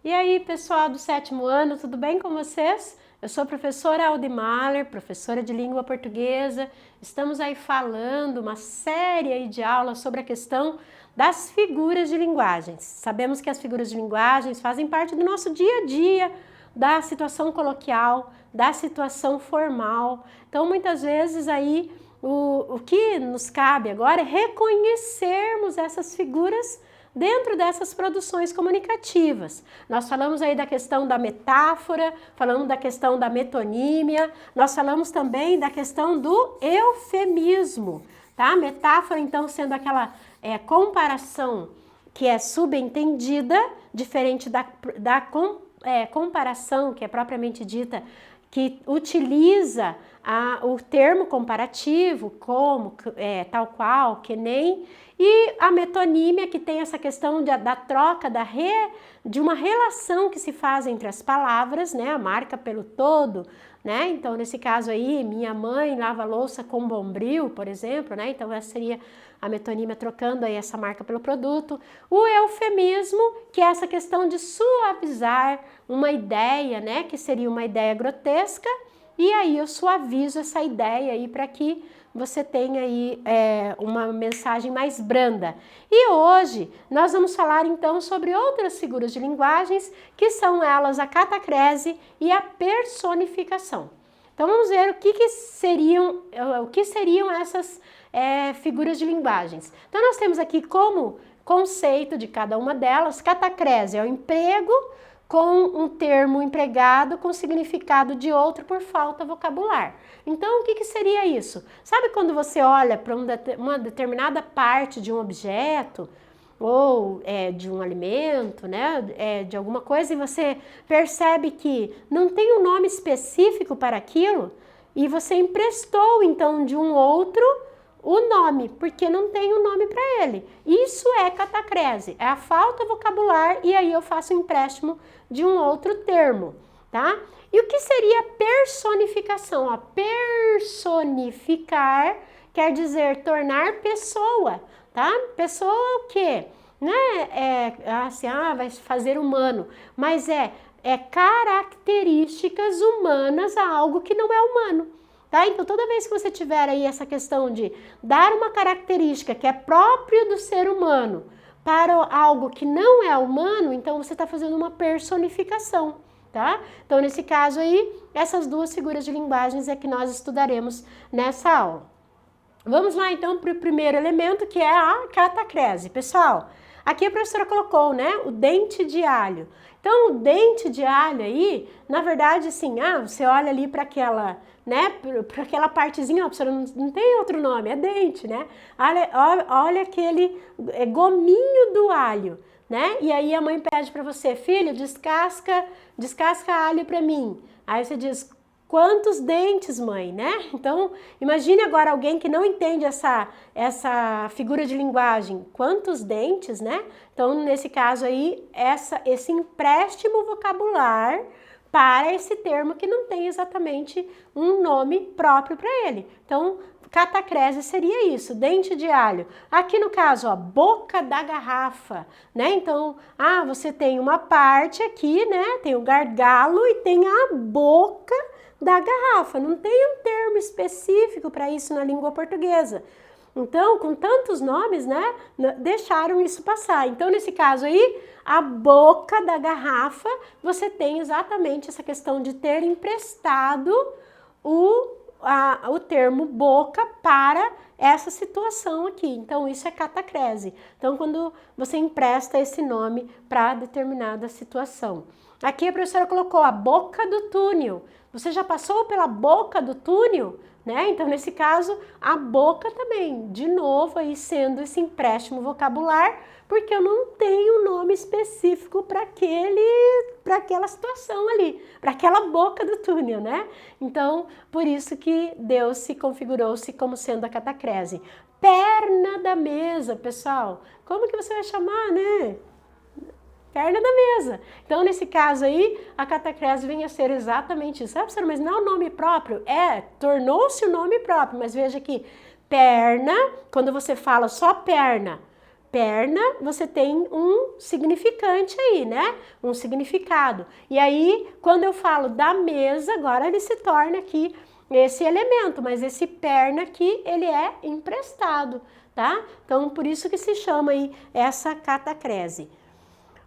E aí, pessoal do 7º ano, tudo bem com vocês? Eu sou a professora Aldi Mahler, professora de língua portuguesa. Estamos aí falando uma série aí de aulas sobre a questão das figuras de linguagens. Sabemos que as figuras de linguagens fazem parte do nosso dia a dia, da situação coloquial, da situação formal. Então, muitas vezes aí o que nos cabe agora é reconhecermos essas figuras dentro dessas produções comunicativas. Nós falamos aí da questão da metáfora, falamos da questão da metonímia, nós falamos também da questão do eufemismo, tá? Metáfora, então, sendo aquela comparação que é subentendida, diferente da comparação, que é propriamente dita, que utiliza o termo comparativo, como, tal qual, que nem, e a metonímia, que tem essa questão da troca, de uma relação que se faz entre as palavras, né, a marca pelo todo, né, então nesse caso aí, minha mãe lava a louça com bombril, por exemplo, né, então essa seria a metonímia trocando aí essa marca pelo produto. O eufemismo, que é essa questão de suavizar uma ideia, né, que seria uma ideia grotesca, e aí eu suavizo essa ideia aí para que você tenha aí uma mensagem mais branda. E hoje nós vamos falar então sobre outras figuras de linguagens, que são elas a catacrese e a personificação. Então vamos ver o que seriam essas figuras de linguagens. Então nós temos aqui como conceito de cada uma delas, catacrese é o emprego com um termo empregado com significado de outro por falta vocabular. Então, o que seria isso? Sabe quando você olha para uma determinada parte de um objeto ou de um alimento, né, de alguma coisa, e você percebe que não tem um nome específico para aquilo e você emprestou, então, de um outro o nome, porque não tem um nome para ele. Isso é catacrese, é a falta vocabular e aí eu faço um empréstimo de um outro termo, tá? E o que seria personificação? Ó, personificar quer dizer tornar pessoa, tá? Pessoa o quê? Não vai fazer humano, mas é características humanas a algo que não é humano. Tá? Então, toda vez que você tiver aí essa questão de dar uma característica que é própria do ser humano para algo que não é humano, então você está fazendo uma personificação, tá? Então, nesse caso aí, essas duas figuras de linguagens é que nós estudaremos nessa aula. Vamos lá, então, para o primeiro elemento, que é a catacrese. Pessoal, aqui a professora colocou, né, o dente de alho. Então, o dente de alho aí, na verdade, assim, você olha ali para aquela, né, para aquela partezinha, ó, professora, não tem outro nome, é dente, né? Olha aquele gominho do alho, né? E aí a mãe pede para você, filho, descasca alho para mim. Aí você diz, quantos dentes, mãe, né? Então, imagine agora alguém que não entende essa figura de linguagem. Quantos dentes, né? Então, nesse caso aí, esse empréstimo vocabular para esse termo que não tem exatamente um nome próprio para ele. Então, catacrese seria isso, dente de alho. Aqui no caso, ó, boca da garrafa, né? Então, você tem uma parte aqui, né? Tem o gargalo e tem a boca da garrafa. Não tem um termo específico para isso na língua portuguesa. Então, com tantos nomes, né, deixaram isso passar. Então, nesse caso aí, a boca da garrafa, você tem exatamente essa questão de ter emprestado o termo boca para essa situação aqui. Então, isso é catacrese. Então, quando você empresta esse nome para determinada situação. Aqui a professora colocou a boca do túnel. Você já passou pela boca do túnel? Né? Então, nesse caso, a boca também, de novo, aí sendo esse empréstimo vocabular, porque eu não tenho nome específico para aquela situação ali, para aquela boca do túnel, né? Então, por isso que Deus se configurou-se como sendo a catacrese. Perna da mesa, pessoal, como que você vai chamar, né? Perna da mesa. Então, nesse caso aí, a catacrese vem a ser exatamente isso. Professora, mas não é o nome próprio? Tornou-se o nome próprio, mas veja aqui, perna, quando você fala só perna, perna, você tem um significante aí, né? Um significado. E aí, quando eu falo da mesa, agora ele se torna aqui esse elemento, mas esse perna aqui, ele é emprestado, tá? Então, por isso que se chama aí essa catacrese.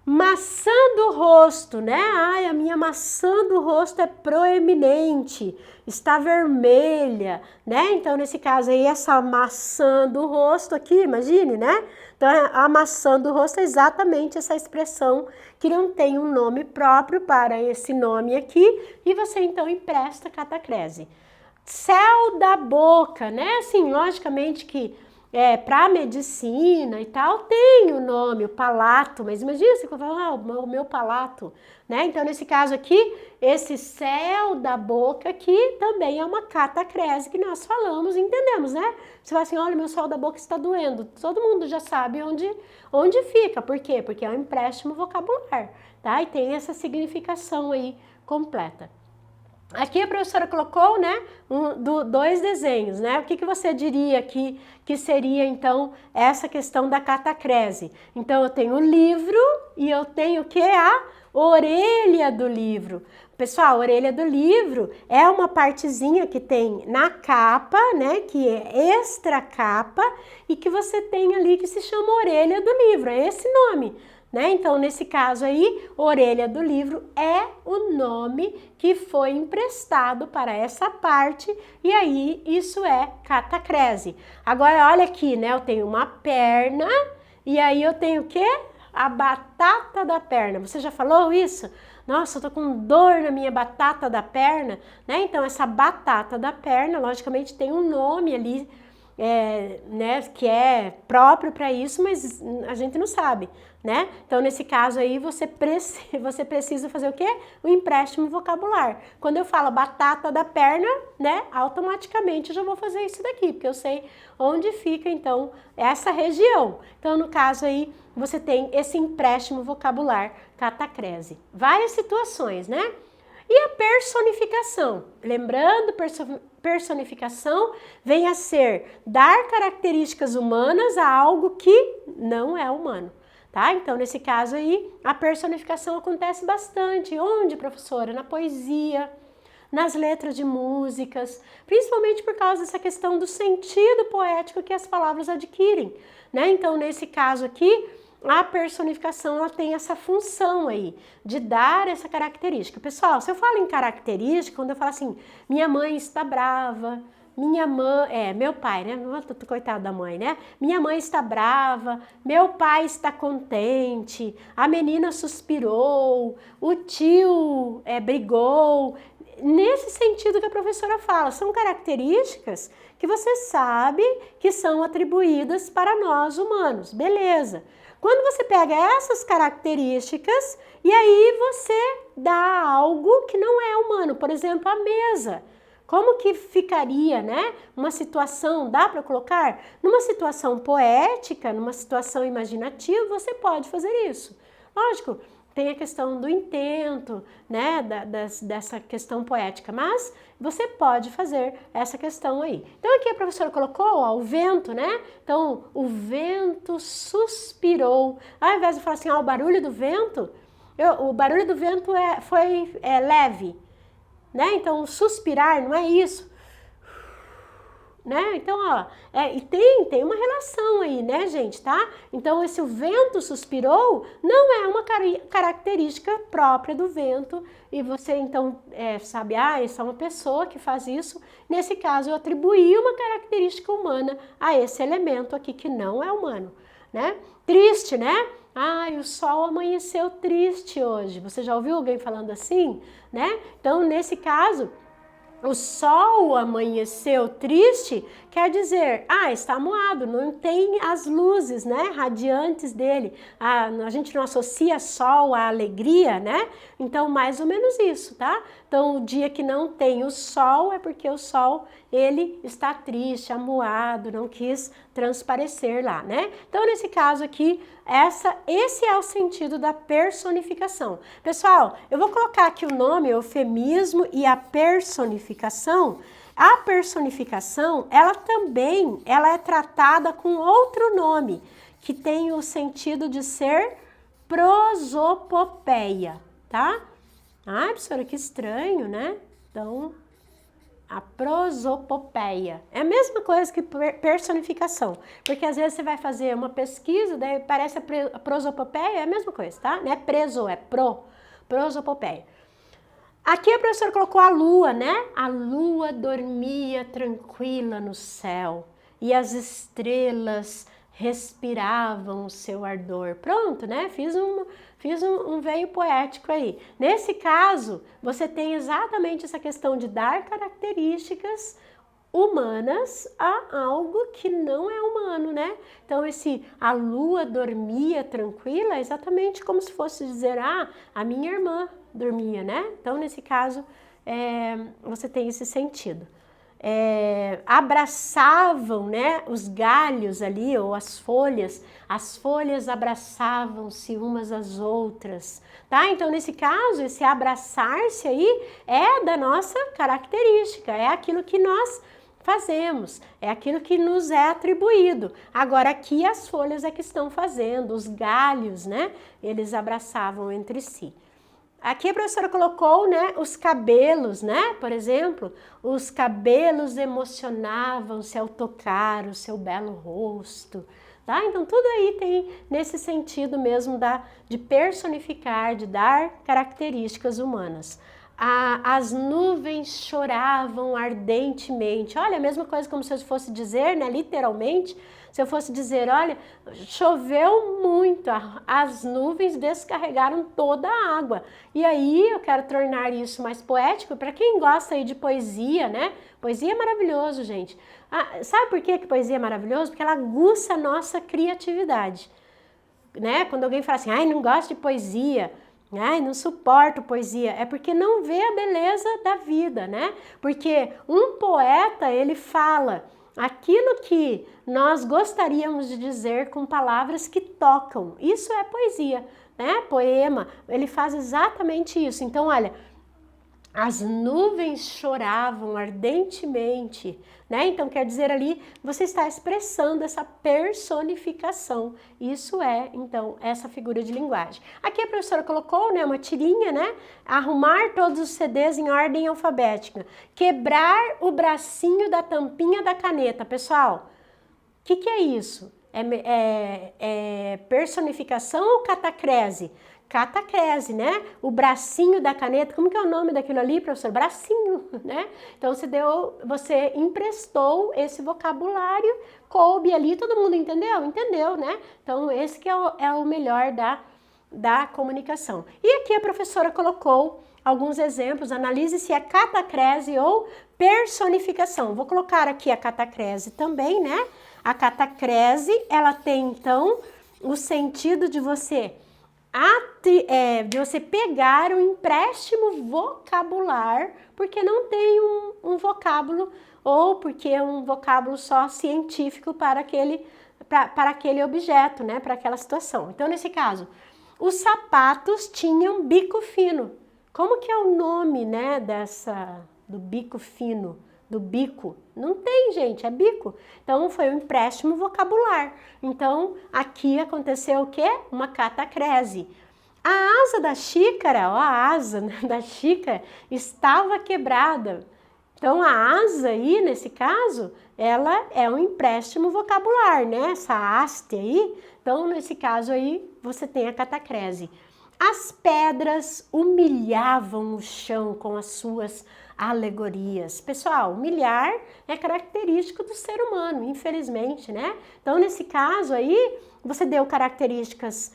Maçã do rosto, né? Ai, a minha maçã do rosto é proeminente, está vermelha, né? Então, nesse caso aí, essa maçã do rosto aqui, imagine, né? Então, a maçã do rosto é exatamente essa expressão que não tem um nome próprio para esse nome aqui, e você então empresta catacrese. Céu da boca, né? Assim, logicamente que para medicina e tal, tem o nome, o palato, mas imagina você falar, o meu palato, né? Então, nesse caso aqui, esse céu da boca aqui também é uma catacrese que nós falamos e entendemos, né? Você fala assim, olha, meu céu da boca está doendo. Todo mundo já sabe onde fica. Por quê? Porque é um empréstimo vocabular, tá? E tem essa significação aí completa. Aqui a professora colocou, né, dois desenhos, né? O que você diria que seria, então, essa questão da catacrese? Então, eu tenho o livro e eu tenho o que? A orelha do livro. Pessoal, a orelha do livro é uma partezinha que tem na capa, né, que é extra capa, e que você tem ali que se chama orelha do livro, é esse nome. Né? Então, nesse caso aí, orelha do livro é o nome que foi emprestado para essa parte e aí isso é catacrese. Agora, olha aqui, né? Eu tenho uma perna e aí eu tenho o quê? A batata da perna. Você já falou isso? Nossa, eu tô com dor na minha batata da perna, né? Então, essa batata da perna, logicamente, tem um nome ali, né, que é próprio para isso, mas a gente não sabe, né? Então, nesse caso aí, você precisa fazer o quê? O empréstimo vocabular. Quando eu falo batata da perna, né, automaticamente eu já vou fazer isso daqui, porque eu sei onde fica, então, essa região. Então, no caso aí, você tem esse empréstimo vocabular catacrese. Várias situações, né? E a personificação? Lembrando, personificação vem a ser dar características humanas a algo que não é humano, tá? Então, nesse caso aí, a personificação acontece bastante. Onde, professora? Na poesia, nas letras de músicas, principalmente por causa dessa questão do sentido poético que as palavras adquirem, né? Então, nesse caso aqui, a personificação ela tem essa função aí, de dar essa característica. Pessoal, se eu falo em característica, quando eu falo assim, minha mãe está brava, minha mãe, meu pai, né? Coitado da mãe, né? Minha mãe está brava, meu pai está contente, a menina suspirou, o tio brigou. Nesse sentido que a professora fala, são características que você sabe que são atribuídas para nós humanos, beleza. Quando você pega essas características e aí você dá algo que não é humano, por exemplo, a mesa. Como que ficaria, né? Uma situação, dá para colocar? Numa situação poética, numa situação imaginativa, você pode fazer isso. Lógico, tem a questão do intento, né? Dessa questão poética, mas você pode fazer essa questão aí. Então, aqui a professora colocou, ó, o vento, né? Então, o vento suspirou. Ao invés de falar assim, ó, o barulho do vento, o barulho do vento foi leve, né? Então, suspirar não é isso. Né? Então, ó, e tem uma relação aí, né, gente, tá? Então, esse o vento suspirou não é uma característica própria do vento e você, então, sabe, essa é uma pessoa que faz isso. Nesse caso, eu atribuí uma característica humana a esse elemento aqui que não é humano, né? Triste, né? Ai, o sol amanheceu triste hoje. Você já ouviu alguém falando assim, né? Então, nesse caso, o sol amanheceu triste, quer dizer, está moado, não tem as luzes, né, radiantes dele. A gente não associa sol à alegria, né? Então, mais ou menos isso, tá? Então, o dia que não tem o sol é porque o sol, ele está triste, amuado, não quis transparecer lá, né? Então, nesse caso aqui, esse é o sentido da personificação. Pessoal, eu vou colocar aqui o nome, eufemismo e a personificação. A personificação, ela é tratada com outro nome, que tem o sentido de ser prosopopeia, tá? Ah, professora, que estranho, né? Então, a prosopopeia é a mesma coisa que personificação, porque às vezes você vai fazer uma pesquisa, daí parece a prosopopeia, é a mesma coisa, tá? Não é preso, é prosopopeia. Aqui a professora colocou a lua, né? A lua dormia tranquila no céu e as estrelas respiravam o seu ardor. Pronto, né? Fiz um veio poético aí. Nesse caso, você tem exatamente essa questão de dar características humanas a algo que não é humano, né? Então, a lua dormia tranquila é exatamente como se fosse dizer, a minha irmã dormia, né? Então, nesse caso, você tem esse sentido. Abraçavam, né, os galhos ali, ou as folhas abraçavam-se umas às outras, tá? Então, nesse caso, esse abraçar-se aí é da nossa característica, é aquilo que nós fazemos, é aquilo que nos é atribuído. Agora, aqui as folhas é que estão fazendo, os galhos, né, eles abraçavam entre si. Aqui a professora colocou, né, os cabelos, né? Por exemplo, os cabelos emocionavam-se ao tocar o seu belo rosto, tá? Então, tudo aí tem nesse sentido mesmo de personificar, de dar características humanas. As nuvens choravam ardentemente. Olha, a mesma coisa como se eu fosse dizer, né, literalmente, se eu fosse dizer, olha, choveu muito, as nuvens descarregaram toda a água. E aí eu quero tornar isso mais poético, para quem gosta aí de poesia, né? Poesia é maravilhoso, gente. Sabe por que poesia é maravilhoso? Porque ela aguça a nossa criatividade, né? Quando alguém fala assim, ai, não gosto de poesia, ai, não suporto poesia, é porque não vê a beleza da vida, né? Porque um poeta, ele fala aquilo que nós gostaríamos de dizer com palavras que tocam. Isso é poesia, né? Poema, ele faz exatamente isso. Então, olha, as nuvens choravam ardentemente, né? Então, quer dizer ali, você está expressando essa personificação. Isso é, então, essa figura de linguagem. Aqui a professora colocou, né, uma tirinha, né? Arrumar todos os CDs em ordem alfabética. Quebrar o bracinho da tampinha da caneta. Pessoal, o que é isso? É personificação ou catacrese? Catacrese, né? O bracinho da caneta, como que é o nome daquilo ali, professor? Bracinho, né? Então você emprestou esse vocabulário, coube ali, todo mundo entendeu? Entendeu, né? Então esse que é o melhor da comunicação. E aqui a professora colocou alguns exemplos, analise se é catacrese ou personificação. Vou colocar aqui a catacrese também, né? A catacrese, ela tem então o sentido de você pegar um empréstimo vocabular, porque não tem um vocábulo, ou porque é um vocábulo só científico para aquele objeto, né, para aquela situação. Então, nesse caso, os sapatos tinham bico fino. Como que é o nome, né, do bico fino? Do bico? Não tem, gente, é bico. Então, foi um empréstimo vocabular. Então, aqui aconteceu o quê? Uma catacrese. A asa da xícara, ó, a asa da xícara estava quebrada. Então, a asa aí, nesse caso, ela é um empréstimo vocabular, né? Essa haste aí. Então, nesse caso aí, você tem a catacrese. As pedras humilhavam o chão com as suas alegorias. Pessoal, humilhar é característico do ser humano, infelizmente, né? Então, nesse caso aí, você deu características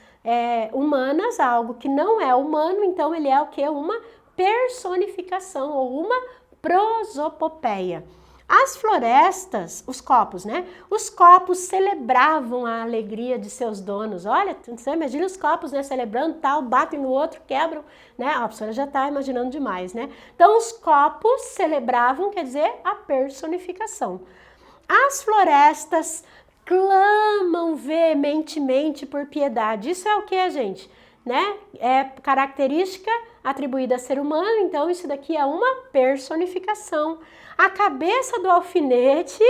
humanas a algo que não é humano, então ele é o quê? Uma personificação ou uma prosopopeia. As florestas, os copos, né? Os copos celebravam a alegria de seus donos. Olha, você imagina os copos, né? Celebrando tal, batem no outro, quebram, né? A pessoa já está imaginando demais, né? Então, os copos celebravam, quer dizer, a personificação. As florestas clamam veementemente por piedade. Isso é o que, gente? Né? É característica atribuída a ser humano, então isso daqui é uma personificação. A cabeça do alfinete,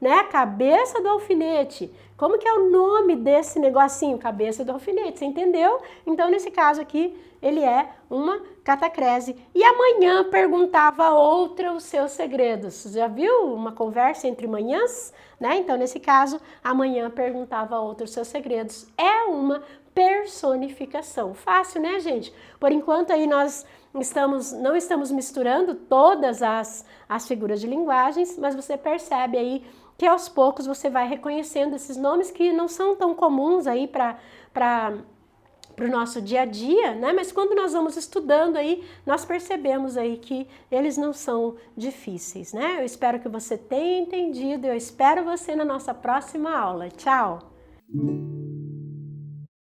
né? Cabeça do alfinete. Como que é o nome desse negocinho? Cabeça do alfinete, você entendeu? Então, nesse caso aqui, ele é uma catacrese. E amanhã perguntava a outra os seus segredos. Você já viu uma conversa entre manhãs? Né? Então, nesse caso, amanhã perguntava a outra os seus segredos. É uma personificação. Fácil, né, gente? Por enquanto aí nós não estamos misturando todas as figuras de linguagens, mas você percebe aí que aos poucos você vai reconhecendo esses nomes que não são tão comuns aí para o nosso dia a dia, né? Mas quando nós vamos estudando aí, nós percebemos aí que eles não são difíceis, né? Eu espero que você tenha entendido, eu espero você na nossa próxima aula. Tchau!